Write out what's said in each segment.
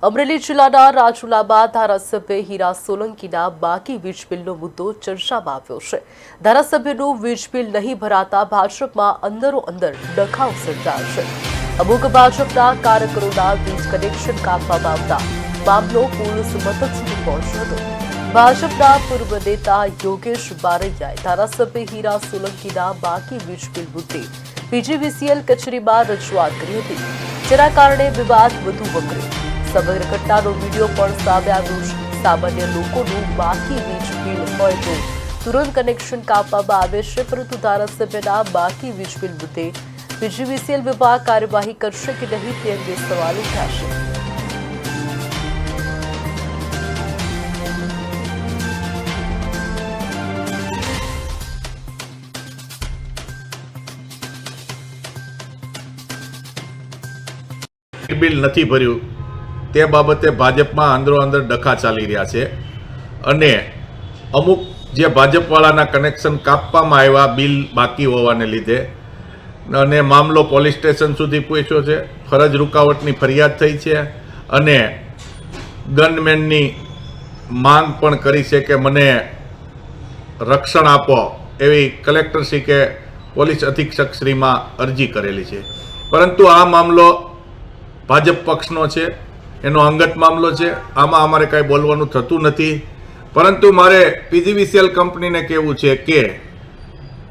અમરેલી જિલ્લાના રાજુલામાં ધારાસભ્ય હીરા સોલંકીના બાકી વીજ બિલનો મુદ્દો ચર્ચામાં આવ્યો છે। ધારાસભ્યનું વીજ બિલ નહીં ભરાતા ભાજપમાં અંદરોઅંદર ડખાવ સર્જાયો છે। અમુક ભાજપના કાર્યકરોના વીજ કનેક્શન કાપવામાં આવતા મામલો પોલીસ મથક સુધી પહોંચ્યો હતો। ભાજપના પૂર્વ નેતા યોગેશ બારૈયાએ ધારાસભ્ય હીરા સોલંકીના બાકી વીજ બિલ મુદ્દે પીજીવીસીએલ કચેરીમાં રજૂઆત કરી હતી, જેના કારણે વિવાદ વધુ વકર્યો। સમગ્ર ઘટનાનો વિડીયો પણ સામે આવ્યો છે। સામાન્ય લોકોનું બાકી વીજ બિલ હોય તો તુરંત કનેક્શન કાપવામાં આવે છે, પરંતુ ધારાસભ્યના બાકી વીજ બિલ મુદ્દે પીજીવીસીએલ વિભાગ કાર્યવાહી કરશે કે નહીં તે અંગે સવાલ ઉઠ્યા છે। બિલ નથી ભર્યું તે બાબતે ભાજપમાં અંદરોઅંદર ડખા ચાલી રહ્યા છે અને અમુક જે ભાજપવાળાના કનેક્શન કાપવામાં આવ્યા બિલ બાકી હોવાને લીધે અને મામલો પોલીસ સ્ટેશન સુધી પહોંચ્યો છે। ફરજ રૂકાવટની ફરિયાદ થઈ છે અને ગનમેનની માંગ પણ કરી છે કે મને રક્ષણ આપો એવી કલેક્ટરશ્રી કે પોલીસ અધિક્ષકશ્રીમાં અરજી કરેલી છે, પરંતુ આ મામલો ભાજપ પક્ષનો છે, એનો અંગત મામલો છે। આમાં અમારે કાંઈ બોલવાનું થતું નથી, પરંતુ મારે પીજીવીસીએલ કંપનીને કહેવું છે કે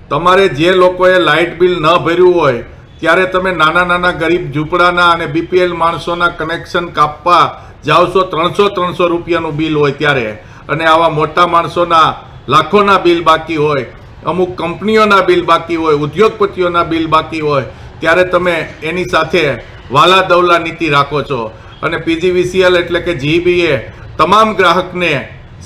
તમારે જે લોકોએ લાઇટ બિલ ન ભર્યું હોય ત્યારે તમે નાના નાના ગરીબ ઝૂંપડાના અને બીપીએલ માણસોના કનેક્શન કાપવા જાઓ છો 300 રૂપિયાનું બિલ હોય ત્યારે, અને આવા મોટા માણસોના લાખોના બિલ બાકી હોય, અમુક કંપનીઓના બિલ બાકી હોય, ઉદ્યોગપતિઓના બિલ બાકી હોય, ત્યારે તમે એની સાથે વાલા દવલા નીતિ રાખો છો। અને પીજીવીસીએલ એટલે કે જીબીએ તમામ ગ્રાહકને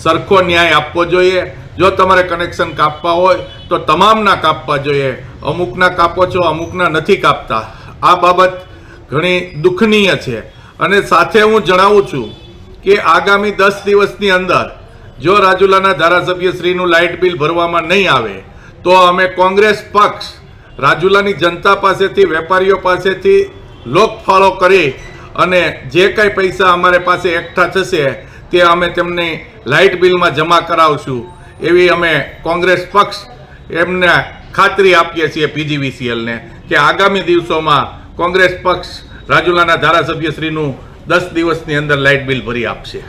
સરખો ન્યાય આપવો જોઈએ। જો તમારે કનેક્શન કાપવા હોય તો તમામના કાપવા જોઈએ, અમુકના કાપો છો, અમુકના નથી કાપતા। આ બાબત ઘણી દુઃખનીય છે અને સાથે હું જણાવું છું કે આગામી 10 દિવસની અંદર જો રાજુલાના ધારાસભ્યશ્રીનું લાઇટ બિલ ભરવામાં નહીં આવે તો અમે કોંગ્રેસ પક્ષ રાજુલાની જનતા પાસેથી, વેપારીઓ પાસેથી લોકફાળો કરી અને જે કંઈ પૈસા અમારે પાસે એકઠા થશે તે અમે તેમની લાઇટ બિલમાં જમા કરાવશું એવી અમે કોંગ્રેસ પક્ષ એમને ખાતરી આપીએ છીએ પીજીવીસીએલને કે આગામી દિવસોમાં કોંગ્રેસ પક્ષ રાજુલાના ધારાસભ્યશ્રીનું 10 દિવસની અંદર લાઇટ બિલ ભરી આપશે।